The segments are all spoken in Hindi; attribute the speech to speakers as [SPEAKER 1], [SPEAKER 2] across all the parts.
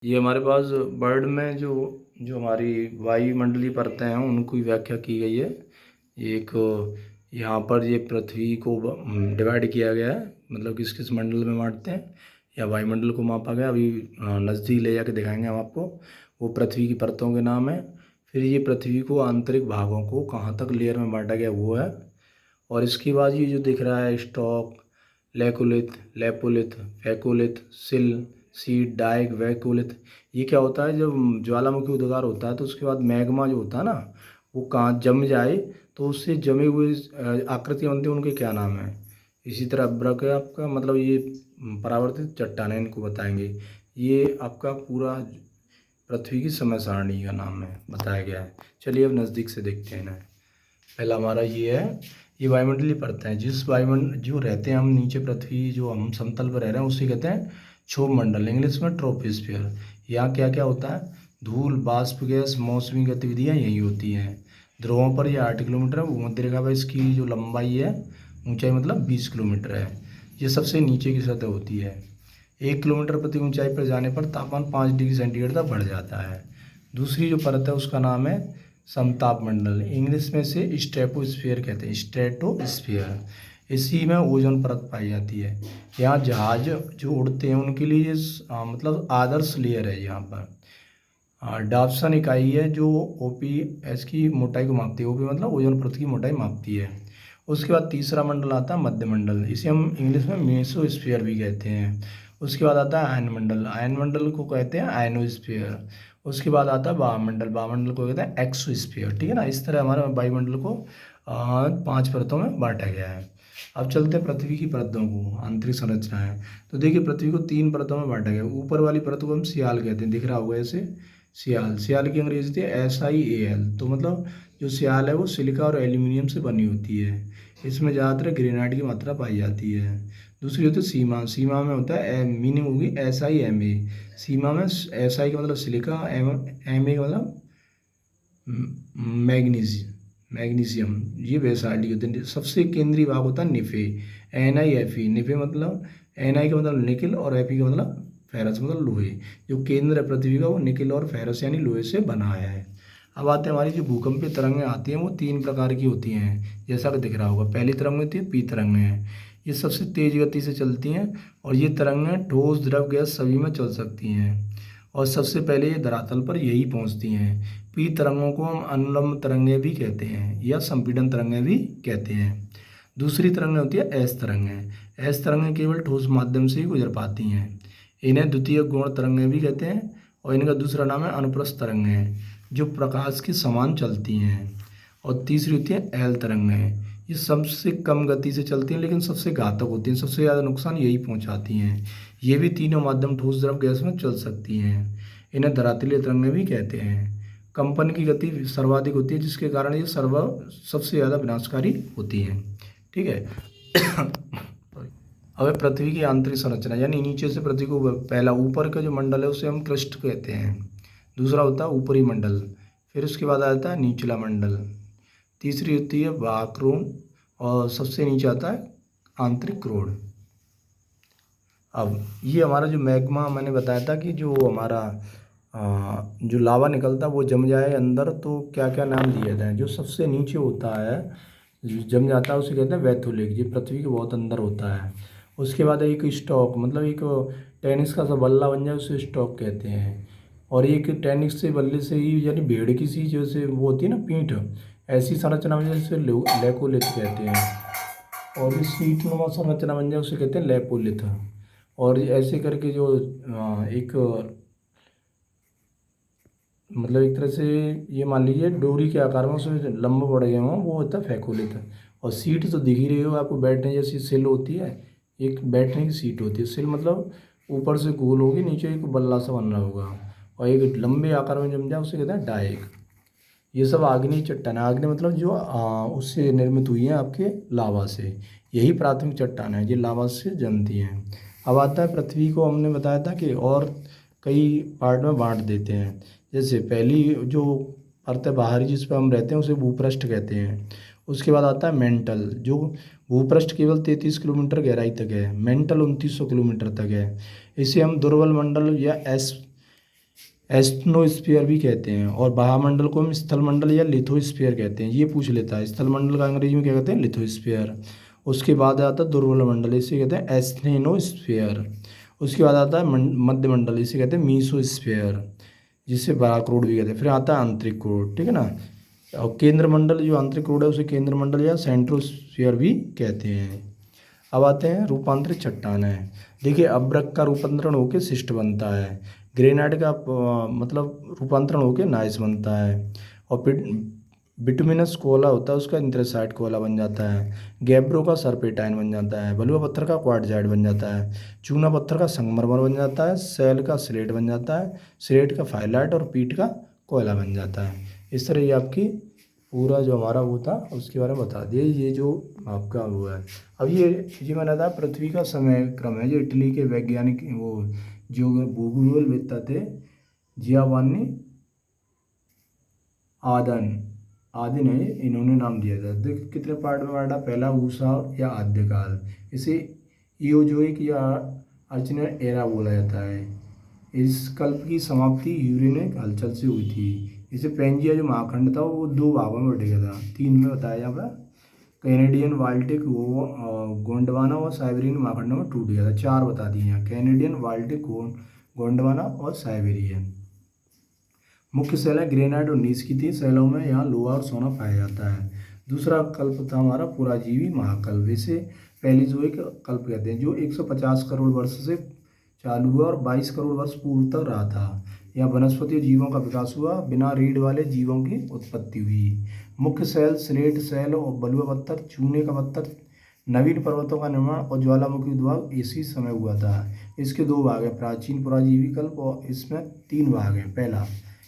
[SPEAKER 1] ये हमारे पास वर्ल्ड में जो जो हमारी वायुमंडलीय परतें हैं उनकी व्याख्या की गई है। एक यहाँ पर ये पृथ्वी को डिवाइड किया गया है, मतलब किस किस मंडल में बांटते हैं या वायुमंडल को मापा गया। अभी नज़दीक ले जाके दिखाएंगे हम आपको। वो पृथ्वी की परतों के नाम है। फिर ये पृथ्वी को आंतरिक भागों को कहाँ तक लेयर में बांटा गया वो है। और इसके बाद ये जो दिख रहा है स्टॉक, लेकोलिथ, लेपोलिथ, फैकोलिथ, सिल, सीड, डाइक, वैकोलिथ, ये क्या होता है जब ज्वालामुखी उद्गार होता है तो उसके बाद मैग्मा जो होता है ना वो कहाँ जम जाए तो उससे जमे हुए आकृतियाँ बनती हैं, उनके क्या नाम है। इसी तरह अभ्रक है आपका, मतलब ये परावर्तित चट्टान है, इनको बताएंगे। ये आपका पूरा पृथ्वी की समय सारणी का नाम है, बताया गया है। चलिए अब नज़दीक से देखते हैं इन्हें। पहला हमारा ये है, ये वायुमंडलीय परत है। जिस वायुमंडल जो रहते हैं हम नीचे, पृथ्वी जो हम समतल पर रह रहे हैं उसे कहते हैं क्षोभ मंडल, इंग्लिश में ट्रोपोस्फियर। यहाँ क्या क्या होता है, धूल, बाष्प, गैस, मौसमी गतिविधियाँ यही होती हैं। ध्रुवों पर यह 8 किलोमीटर है। भूमध्य रेखा पर इसकी जो लंबाई है, ऊंचाई मतलब 20 किलोमीटर है। ये सबसे नीचे की सतह होती है। 1 किलोमीटर प्रति ऊंचाई पर जाने पर तापमान 5 डिग्री सेंटीग्रेड तक बढ़ जाता है। दूसरी जो परत है उसका नाम है समताप मंडल, इंग्लिश में से स्ट्रेटोस्फीयर कहते हैं, स्ट्रेटोस्फीयर। इसी में ओजोन परत पाई जाती है। यहाँ जहाज जो उड़ते हैं उनके लिए ये मतलब आदर्श लेयर है। यहाँ पर डाप्सन इकाई है जो ओपीएस की मोटाई को मापती है। ओपी मतलब ओजोन परत की मोटाई मापती है। उसके बाद तीसरा मंडल आता है मध्य मंडल, इसे हम इंग्लिश में मेसोस्फीयर भी कहते हैं। उसके बाद आता है आयन मंडल, आयन मंडल को कहते हैं आयनोस्फीयर। उसके बाद आता है वायुमंडल, वायुमंडल को कहते हैं एक्सोस्फीयर। ठीक है ना, इस तरह हमारे वायुमंडल को 5 परतों में बांटा गया है। अब चलते हैं पृथ्वी की परतों को, आंतरिक संरचना है। तो देखिए पृथ्वी को 3 परतों में बांटा गया। ऊपर वाली परत को हम सियाल कहते हैं, दिख रहा होगा ऐसे, सियाल। सियाल की अंग्रेजी थी SiAl, तो मतलब जो सियाल है वो सिलिका और एल्यूमिनियम से बनी होती है। इसमें ज़्यादातर ग्रेनाइट की मात्रा पाई जाती है। दूसरी होती है सीमा, सीमा में होता है मीनिंग होगी SiMa। सीमा में SI का मतलब सिलिका, MA का मतलब मैग्नीशियम, ये वैसाल्टी होते हैं। सबसे केंद्रीय भाग होता है निफे, NiFe। निफे मतलब Ni का मतलब निकिल और Fe का मतलब फेरस, मतलब लोहे। जो केंद्र है पृथ्वी का वो निकिल और फेरस यानी लोहे से बना है। अब आते हैं, हमारी जो भूकंपीय तरंगें आती हैं वो 3 प्रकार की होती हैं, जैसा कि दिख रहा होगा। पहली तरंग होती है पी तरंगें, ये सबसे तेज गति से चलती हैं और ये तरंगें ठोस, द्रव, गैस सभी में चल सकती हैं और सबसे पहले ये धरातल पर यही पहुंचती हैं। पी तरंगों को हम अनुलंब तरंगें भी कहते हैं या संपीड़न तरंगें भी कहते हैं। दूसरी तरंगें होती है एस तरंगें। एस तरंगें केवल ठोस माध्यम से ही गुजर पाती हैं। इन्हें द्वितीय गुण तरंगें भी कहते हैं और इनका दूसरा नाम है अनुप्रस्थ तरंगें, जो प्रकाश के समान चलती हैं। और तीसरी होती है एल तरंगें। ये सबसे कम गति से चलती हैं लेकिन सबसे घातक होती हैं, सबसे ज़्यादा नुकसान यही पहुंचाती हैं। ये भी तीनों माध्यम ठोस, द्रव, गैस में चल सकती हैं। इन्हें धरातलीय तरंगें भी कहते हैं। कंपन की गति सर्वाधिक होती है जिसके कारण ये सबसे ज़्यादा विनाशकारी होती हैं। ठीक है। अब पृथ्वी की आंतरिक संरचना, यानी नीचे से पृथ्वी को, पहला ऊपर का जो मंडल है उसे हम क्रस्ट कहते हैं। दूसरा होता है ऊपरी मंडल, फिर उसके बाद आ जाता है निचला मंडल, तीसरी होती है वाक्रोन और सबसे नीचे आता है आंतरिक क्रोड। अब ये हमारा जो मैग्मा मैंने बताया था कि जो हमारा जो लावा निकलता है वो जम जाए अंदर तो क्या क्या नाम दिए जाते हैं। जो सबसे नीचे होता है, जो जम जाता है उसे कहते हैं वैथुलिक, जो पृथ्वी के बहुत अंदर होता है। उसके बाद एक स्टॉक, मतलब एक टेनिस का सा बल्ला बन जाए उसे स्टॉक कहते हैं। और एक टेनिस से बल्ले से ही, यानी भेड़ की सी जैसे वो होती है ना पीठ, ऐसी संरचना में जैसे लेकोलिथ कहते हैं। और इस शीट नुमा संरचना बन जाए उसे कहते हैं लेपोलिथ। और ऐसे करके जो एक, मतलब एक तरह से ये मान लीजिए डोरी के आकार में उसमें लंबा बढ़ गया हो, वो होता है फैकोलिथ। और सीट तो दिख ही रही हो आपको, बैठने जैसी सिल होती है, एक बैठने की सीट होती है। सिल मतलब ऊपर से गोल होगी, नीचे एक बल्ला सा बन रहा होगा और एक लंबे आकार में जम जाए उसे कहते हैं डायक। ये सब आग्नेय चट्टान है। आग्नेय मतलब जो उससे निर्मित हुई है आपके लावा से, यही प्राथमिक चट्टान है, ये लावा से जन्मती हैं। अब आता है पृथ्वी को, हमने बताया था कि और कई पार्ट में बांट देते हैं। जैसे पहली जो अर्थ है बाहरी जिस पर हम रहते हैं उसे भूपृष्ठ कहते हैं। उसके बाद आता है मेंटल, जो भूपृष्ठ केवल 33 किलोमीटर गहराई तक है, मेंटल 2900 किलोमीटर तक है। इसे हम दुर्बल मंडल या एस्ट्रोनोस्फीयर भी कहते हैं। और बाह्यमंडल को हम स्थलमंडल या लिथोस्फीयर कहते हैं। ये पूछ लेता है, स्थलमंडल का अंग्रेजी में क्या कहते हैं, लिथोस्फीयर। उसके बाद आता है दुर्बल मंडल, इसे कहते हैं एस्थेनोस्फीयर। उसके बाद आता है मध्य मंडल, इसे कहते हैं मीसोस्फीयर, जिसे बाराक्रोड भी कहते हैं। फिर आता है आंतरिक क्रोड, ठीक है ना। और केंद्र मंडल, जो आंतरिक क्रोड है उसे केंद्र मंडल या सेंट्रोस्फीयर भी कहते हैं। अब आते हैं रूपांतरित चट्टानें। देखिए, अभ्रक का रूपांतरण होकर शिस्ट बनता है। ग्रेनाइट का मतलब रूपांतरण होकर नाइस बनता है। और फिर बिटुमिनस कोला होता है, उसका इंथ्रेसाइट कोला बन जाता है। गैब्रो का सरपेटाइन बन जाता है। बलुआ पत्थर का क्वार्टजाइट बन जाता है। चूना पत्थर का संगमरमर बन जाता है। सेल का स्लेट बन जाता है। स्लेट का फाइलाइट और पीट का कोयला बन जाता है। इस तरह ये आपकी पूरा जो हमारा वो था उसके बारे में बता दिए। ये जो आपका वो है, अब ये मैंने बताया पृथ्वी का समय क्रम है। जो इटली के वैज्ञानिक वो जो भूगोलवेत्ता थे, जियावानी आदन आदि ने इन्होंने नाम दिया था। देखिए कितने पार्ट में बांटा। पहला ऊषा या आद्यकाल, इसे इयोजोइक या अर्चना एरा बोला जाता है। इस कल्प की समाप्ति यूरेनिक हलचल से हुई थी। इसे पेंजिया जो महाखंड था वो दो भागों में बट गया था। तीन में बताया यहाँ पर, कैनेडियन बाल्टिक वो गोंडवाना और साइबेरियन महाखंडों में टूट गया था। चार बता दिए यहाँ, कैनेडियन बाल्टिक गोंडवाना और साइबेरियन। मुख्य शैलें ग्रेनाइट और नीस की थी। शैलों में यहाँ लोहा और सोना पाया जाता है। दूसरा कल्प था हमारा पुराजीवी महाकल्प। इसे पैलियोजोइक कल्प कहते हैं, जो 150 करोड़ वर्ष से चालू हुआ और 22 करोड़ वर्ष पूर्व तक रहा था। यहाँ वनस्पति जीवों का विकास हुआ, बिना रीढ़ वाले जीवों की उत्पत्ति हुई। मुख्य शैल स्लेट शैल और बलुआ पत्थर, चूने का पत्थर, नवीन पर्वतों का निर्माण और ज्वालामुखी उद्भाव इसी समय हुआ था। इसके दो भाग हैं, प्राचीन पुराजीवी कल्प, और इसमें तीन भाग हैं। पहला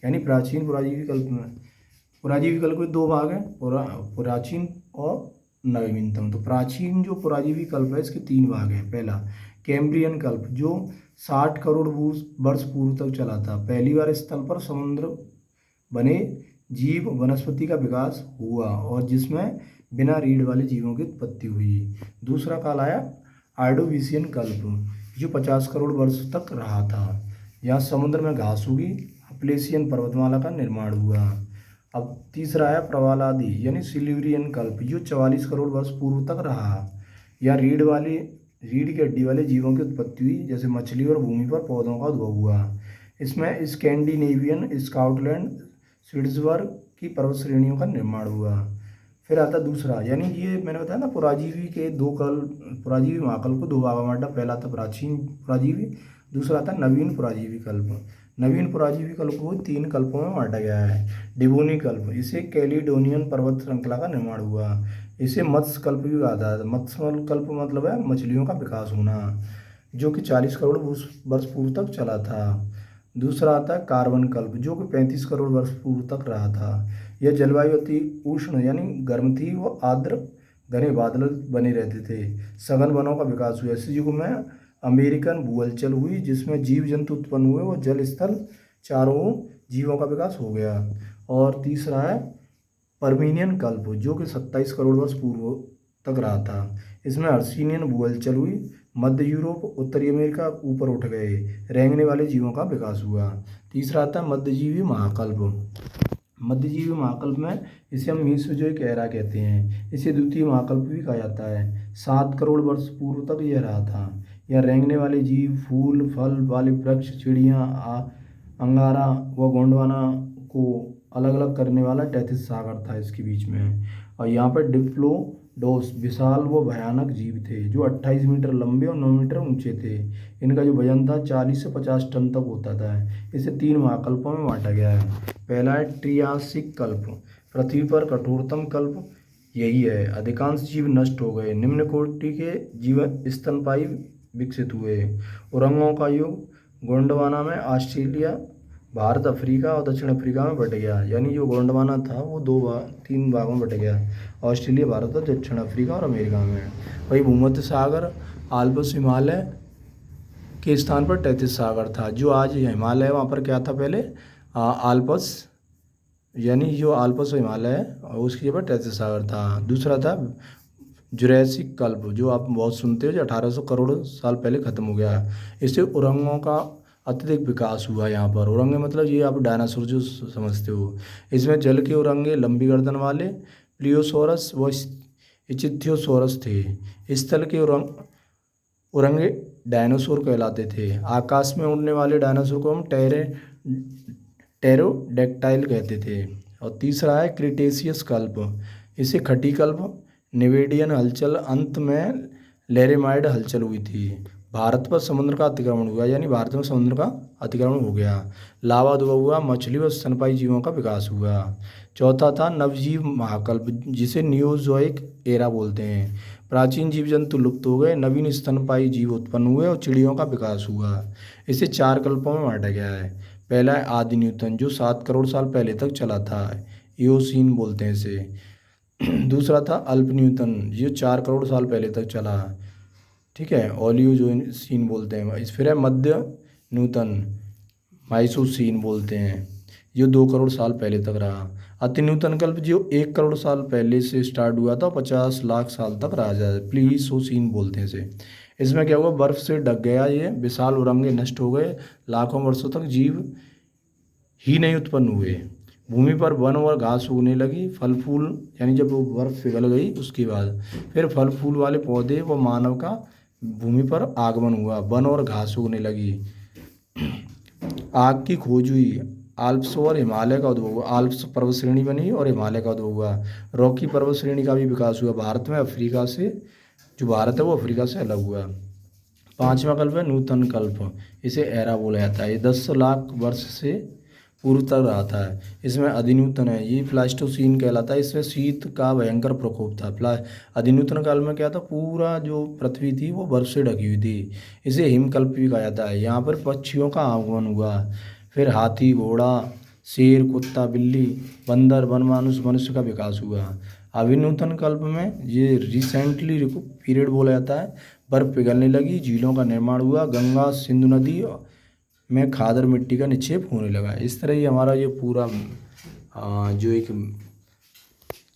[SPEAKER 1] यानी प्राचीन पुराजीवी कल्प में, पुराजीवी कल्प में दो भाग हैं, प्राचीन और नवीनतम। तो प्राचीन जो पुराजीवी कल्प है इसके तीन भाग हैं। पहला कैम्ब्रियन कल्प, जो 60 करोड़ वर्ष पूर्व तक चला था। पहली बार इस स्थल पर समुद्र बने जीव वनस्पति का विकास हुआ और जिसमें बिना रीढ़ वाले जीवों की उत्पत्ति हुई। दूसरा काल आया आर्डोविशियन कल्प, जो 50 करोड़ वर्ष तक रहा था। यहाँ समुद्र में घास उगी, अप्लेशियन पर्वतमाला का निर्माण हुआ। अब तीसरा है प्रवालादि यानी सिल्यूरियन कल्प, जो 44 करोड़ वर्ष पूर्व तक रहा। या रीढ़ की हड्डी वाले जीवों की उत्पत्ति हुई, जैसे मछली और भूमि पर पौधों का उद्भव हुआ। इसमें स्कैंडिनेवियन, स्कॉटलैंड, स्विट्जर्लैंड की पर्वत श्रेणियों का निर्माण हुआ। फिर आता दूसरा, यानी ये मैंने बताया ना पुराजीवी के दो कल, पुराजीवी महाकल्प को दो भागों में बांटा। पहला था प्राचीन पुराजीवी, दूसरा था नवीन पुराजीवी कल्प। नवीन पुराजीवी कल्प को तीन कल्पों में बांटा गया है। डिवोनी कल्प, इसे कैलिडोनियन पर्वत श्रृंखला का निर्माण हुआ। इसे मत्स्य कल्प भी कहा जाता है। मत्स्य कल्प मतलब है मछलियों का विकास होना, जो कि 40 करोड़ वर्ष पूर्व तक चला था। दूसरा आता है कार्बन कल्प, जो कि 35 करोड़ वर्ष पूर्व तक रहा था। यह जलवायु अति उष्ण यानी गर्म थी, वो आर्द्र घने बादल बने रहते थे। सघन वनों का विकास हुआ। इस युग में अमेरिकन भूहलचल हुई, जिसमें जीव जंतु उत्पन्न हुए, वो जल स्थल चारों जीवों का विकास हो गया। और तीसरा है पर्मिनियन कल्प, जो कि 27 करोड़ वर्ष पूर्व तक रहा था। इसमें हर्षियन भूहलचल हुई, मध्य यूरोप उत्तरी अमेरिका ऊपर उठ गए, रेंगने वाले जीवों का विकास हुआ। तीसरा आता है मध्यजीवी महाकल्प। मध्यजीवी महाकल्प में इसे हम मीसोजोइक एरा कहते हैं। इसे द्वितीय महाकल्प भी कहा जाता है। 7 करोड़ वर्ष पूर्व तक यह रहा था। यह रेंगने वाले जीव, फूल फल वाले वृक्ष, चिड़ियाँ, अंगारा व गोंडवाना को अलग अलग करने वाला टैथिस सागर था इसके बीच में। और यहाँ पर डिप्लोडोस विशाल व भयानक जीव थे, जो 28 मीटर लंबे और 9 मीटर ऊंचे थे। इनका जो वजन था 40 से 50 टन तक होता था। इसे तीन महाकल्पों में बांटा गया है। पहला है ट्रियासिक कल्प, पृथ्वी पर कठोरतम कल्प यही है। अधिकांश जीव नष्ट हो गए, निम्न कोटि के जीव स्तनपायी विकसित हुए। उरंगों का युग गोंडवाना में ऑस्ट्रेलिया, भारत, अफ्रीका और दक्षिण अफ्रीका में बट गया। यानी जो गोंडवाना था वो तीन भागों में बट गया, ऑस्ट्रेलिया, भारत और दक्षिण अफ्रीका और अमेरिका में। वही भूमध्य सागर आल्प्स हिमालय के स्थान पर टैथिस सागर था। जो आज हिमालय वहाँ पर क्या था पहले, आल्प्स, यानी जो आल्प्स हिमालय है और उसकी जगह टैथिस सागर था। दूसरा था जुरैसिक कल्प, जो आप बहुत सुनते हो, जो 1800 करोड़ साल पहले ख़त्म हो गया। इससे उरंगों का अत्यधिक विकास हुआ यहाँ पर। औरंगे मतलब ये आप डायनासोर जो समझते हो। इसमें जल के औरंगे लंबी गर्दन वाले प्लियोसोरस व इचिथ्योसोरस थे। स्थल के औरंगे डायनासोर कहलाते थे। आकाश में उड़ने वाले डायनासोर को हम टेरोडेक्टाइल कहते थे। और तीसरा है क्रिटेशियस कल्प। इसे खटी कल्प, निवेडियन हलचल, अंत में लेरेमाइड हलचल हुई थी। भारत पर समुद्र का अतिक्रमण हुआ, यानी भारत में समुद्र का अतिक्रमण हो गया। लावा उद्भव हुआ, मछली व स्तनपायी जीवों का विकास हुआ। चौथा था नवजीव महाकल्प, जिसे नियोजोइक एरा बोलते हैं। प्राचीन जीव जंतु लुप्त हो गए, नवीन स्तनपायी जीव उत्पन्न हुए और चिड़ियों का विकास हुआ। इसे 4 कल्पों में बांटा गया है। पहला है आदि न्यूटन, जो 7 करोड़ साल पहले तक चला था, इयोसीन बोलते हैं इसे। दूसरा था अल्प न्यूटन, जो 4 करोड़ साल पहले तक चला, ठीक है, ओलियोजोसीन बोलते हैं। इस फिर है मध्य न्यूटन, माइसोसीन बोलते हैं, जो 2 करोड़ साल पहले तक रहा। अति न्यूटन कल्प जो 1 करोड़ साल पहले से स्टार्ट हुआ था, 50 लाख साल तक रहा जाए, प्लीसोसीन बोलते हैं इसे। इसमें क्या हुआ, बर्फ से ढक गया ये, विशाल उरंगे नष्ट हो गए, लाखों वर्षों तक जीव ही नहीं उत्पन्न हुए। भूमि पर वन और घास उगने लगी, फल फूल, यानी जब वो बर्फ पिघल गई उसके बाद फिर फल फूल वाले पौधे व मानव का भूमि पर आगमन हुआ, वन और घास उगने लगी। आग की खोज हुई, आल्प्स और हिमालय का उद्भव हुआ, आल्प्स पर्वत श्रेणी बनी और हिमालय का उद्भव हुआ। रॉकी पर्वत श्रेणी का भी विकास हुआ भारत में, अफ्रीका से, जो भारत है वो अफ्रीका से अलग हुआ। पांचवा कल्प है नूतन कल्प, इसे एरा बोला जाता है। ये 10 लाख वर्ष से पूर्व तक रहा था। इसमें अधिनूतन है, ये प्लास्टोसीन कहलाता है। इसमें शीत का भयंकर प्रकोप था। अधिनूतन काल में क्या था, पूरा जो पृथ्वी थी वो बर्फ से ढकी हुई थी। इसे हिमकल्प भी कहा जाता है। यहाँ पर पक्षियों का आगमन हुआ, फिर हाथी, घोड़ा, शेर, कुत्ता, बिल्ली, बंदर, वन मानुष, मनुष्य का विकास हुआ। अभिनूतन कल्प में ये रिसेंटली पीरियड बोला जाता है। बर्फ पिघलने लगी, झीलों का निर्माण हुआ, गंगा सिंधु नदी में खादर मिट्टी का निक्षेप होने लगा। इस तरह ही हमारा ये पूरा जो एक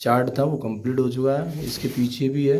[SPEAKER 1] चार्ट था वो कंप्लीट हो चुका है। इसके पीछे भी है